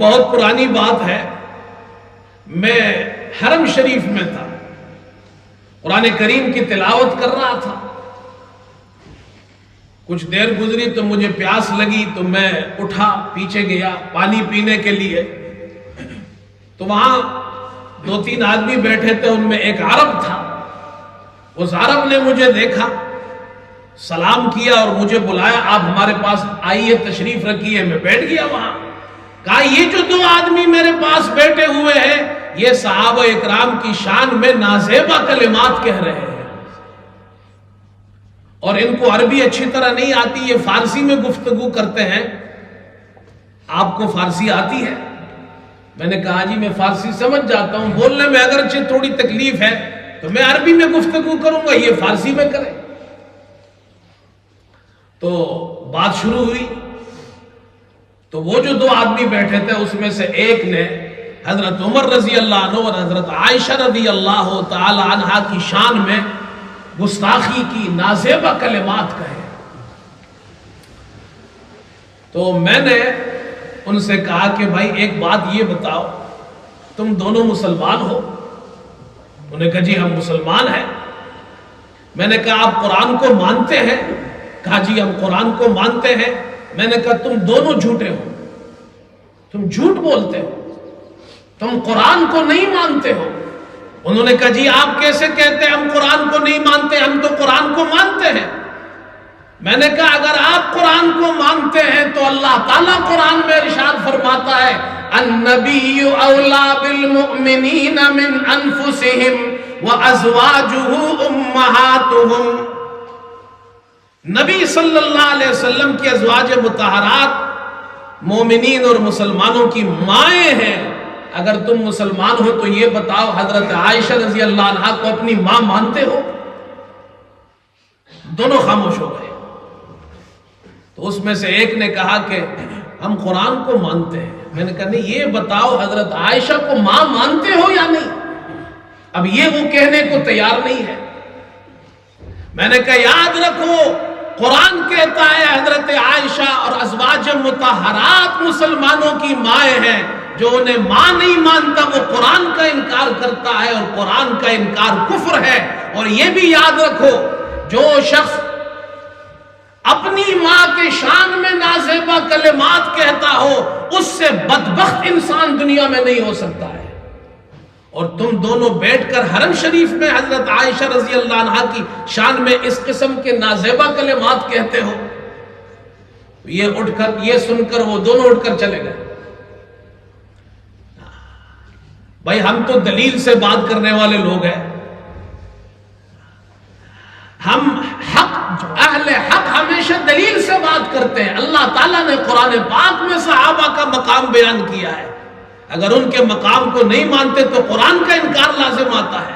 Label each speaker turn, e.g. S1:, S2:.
S1: بہت پرانی بات ہے، میں حرم شریف میں تھا، قرآن کریم کی تلاوت کر رہا تھا۔ کچھ دیر گزری تو مجھے پیاس لگی تو میں اٹھا، پیچھے گیا پانی پینے کے لیے، تو وہاں 2-3 آدمی بیٹھے تھے، ان میں ایک عرب تھا۔ اس عرب نے مجھے دیکھا، سلام کیا اور مجھے بلایا، آپ ہمارے پاس آئیے، تشریف رکھیے۔ میں بیٹھ گیا وہاں، کہا یہ جو 2 آدمی میرے پاس بیٹھے ہوئے ہیں یہ صحابہ اکرام کی شان میں نازیبا کلمات کہہ رہے ہیں، اور ان کو عربی اچھی طرح نہیں آتی، یہ فارسی میں گفتگو کرتے ہیں۔ آپ کو فارسی آتی ہے؟ میں نے کہا جی میں فارسی سمجھ جاتا ہوں، بولنے میں اگرچہ تھوڑی تکلیف ہے تو میں عربی میں گفتگو کروں گا، یہ فارسی میں کرے۔ تو بات شروع ہوئی، تو وہ جو 2 آدمی بیٹھے تھے اس میں سے ایک نے حضرت عمر رضی اللہ عنہ اور حضرت عائشہ رضی اللہ تعالی عنہا کی شان میں گستاخی کی نازیبا کلمات کہے۔ تو میں نے ان سے کہا کہ بھائی ایک بات یہ بتاؤ، تم دونوں مسلمان ہو؟ انہوں نے کہا جی ہم مسلمان ہیں۔ میں نے کہا آپ قرآن کو مانتے ہیں؟ کہا جی ہم قرآن کو مانتے ہیں۔ میں نے کہا تم دونوں جھوٹے ہو، تم جھوٹ بولتے ہو، تم قرآن کو نہیں مانتے ہو۔ انہوں نے کہا جی آپ کیسے کہتے ہیں ہم قرآن کو نہیں مانتے، ہم تو قرآن کو مانتے ہیں۔ میں نے کہا اگر آپ قرآن کو مانتے ہیں تو اللہ تعالیٰ قرآن میں ارشاد فرماتا ہے النبی اولا بالمؤمنین من انفسہم وازواجہ امہاتہم، نبی صلی اللہ علیہ وسلم کی ازواج مطہرات مومنین اور مسلمانوں کی مائیں ہیں۔ اگر تم مسلمان ہو تو یہ بتاؤ حضرت عائشہ رضی اللہ عنہا کو اپنی ماں مانتے ہو؟ دونوں خاموش ہو گئے۔ تو اس میں سے ایک نے کہا کہ ہم قرآن کو مانتے ہیں۔ میں نے کہا نہیں یہ بتاؤ حضرت عائشہ کو ماں مانتے ہو یا نہیں؟ اب یہ وہ کہنے کو تیار نہیں ہے۔ میں نے کہا یاد رکھو قرآن کہتا ہے حضرت عائشہ اور ازواج مطہرات مسلمانوں کی مائیں ہیں، جو انہیں ماں نہیں مانتا وہ قرآن کا انکار کرتا ہے، اور قرآن کا انکار کفر ہے۔ اور یہ بھی یاد رکھو جو شخص اپنی ماں کے شان میں نازیبا کلمات کہتا ہو اس سے بدبخت انسان دنیا میں نہیں ہو سکتا ہے۔ اور تم دونوں بیٹھ کر حرم شریف میں حضرت عائشہ رضی اللہ عنہا کی شان میں اس قسم کے نازیبا کلمات کہتے ہو۔ یہ اٹھ کر، یہ سن کر وہ دونوں اٹھ کر چلے گئے۔ بھائی ہم تو دلیل سے بات کرنے والے لوگ ہیں، ہم اہل حق ہمیشہ دلیل سے بات کرتے ہیں۔ اللہ تعالیٰ نے قرآن پاک میں صحابہ کا مقام بیان کیا ہے، اگر ان کے مقام کو نہیں مانتے تو قرآن کا انکار لازم آتا ہے۔